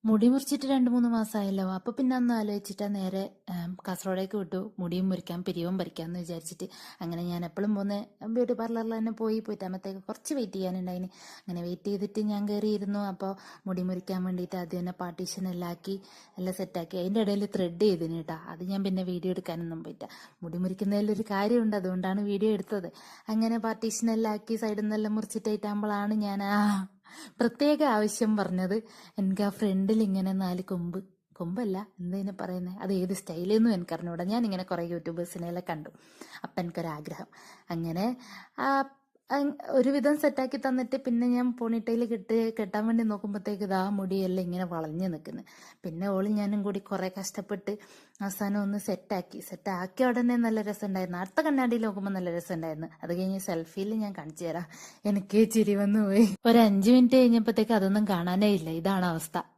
മുടി മുറിച്ചിട്ട് 2-3 മാസമായല്ലോ. അപ്പൊ പിന്നെ അന്ന് ആലോചിച്ചിട്ടാ നേരെ കാസർഗോഡേക്ക് വിട്ടു. മുടിയും മുറിക്കാം പിരിവും പറിക്കാന്ന് വിചാരിച്ചിട്ട്. അങ്ങനെ ഞാൻ എപ്പോഴും പോന്നെ ബ്യൂട്ടി പാർലറിൽ തന്നെ പോയിട്ടാകുമ്പോഴത്തേക്ക് കുറച്ച് വെയിറ്റ് ചെയ്യാനുണ്ടായിന്. അങ്ങനെ വെയിറ്റ് ചെയ്തിട്ട് ഞാൻ കയറിയിരുന്നു. അപ്പോൾ മുടി മുറിക്കാൻ വേണ്ടിയിട്ട് ആദ്യം തന്നെ പാർട്ടീഷൻ എല്ലാം ആക്കി എല്ലാം സെറ്റാക്കി. അതിൻ്റെ ഇടയിൽ ത്രെഡ് ചെയ്തിന് കേട്ടോ. അത് ഞാൻ പിന്നെ വീഡിയോ എടുക്കാനൊന്നും പോയിട്ട. മുടി മുറിക്കുന്നതിലൊരു കാര്യമുണ്ട്, അതുകൊണ്ടാണ് വീഡിയോ എടുത്തത്. അങ്ങനെ പാർട്ടീഷൻ എല്ലാം ആക്കി സൈഡിൽ നിന്നെല്ലാം മുറിച്ചിട്ടാകുമ്പോഴാണ് ഞാൻ പ്രത്യേക ആവശ്യം പറഞ്ഞത്. എനിക്ക് ആ ഫ്രണ്ടിൽ ഇങ്ങനെ 4 കൊമ്പല്ല എന്തതിനെ പറയുന്നത്, അത് ഏത് സ്റ്റൈലെന്നും എനിക്കറിഞ്ഞൂടാ. ഞാനിങ്ങനെ കുറേ യൂട്യൂബേഴ്സിനെല്ലാം കണ്ടു. അപ്പം എനിക്കൊരാഗ്രഹം. അങ്ങനെ ആ ഒരുവിധം സെറ്റാക്കി തന്നിട്ട് പിന്നെ ഞാൻ പോണിട്ടയിൽ കെട്ടാൻ വേണ്ടി നോക്കുമ്പോഴത്തേക്ക് ഇതാ മുടിയെല്ലാം ഇങ്ങനെ വളഞ്ഞു നിൽക്കുന്നു. പിന്നെ ഓളും ഞാനും കൂടി കുറേ കഷ്ടപ്പെട്ട് അവസാനം ഒന്ന് സെറ്റാക്കിയ ഉടനെ നല്ല രസമുണ്ടായിരുന്നു. അടുത്ത കണ്ണാടിയിൽ നോക്കുമ്പോൾ നല്ല രസമുണ്ടായിരുന്നു. അത് കഴിഞ്ഞ് സെൽഫിയിൽ ഞാൻ കാണിച്ചു തരാം. എനിക്ക് ചിരി വന്നു പോയി. ഒരു 5 മിനിറ്റ് കഴിഞ്ഞപ്പോഴത്തേക്ക് അതൊന്നും കാണാനേ ഇല്ല. ഇതാണ് അവസ്ഥ.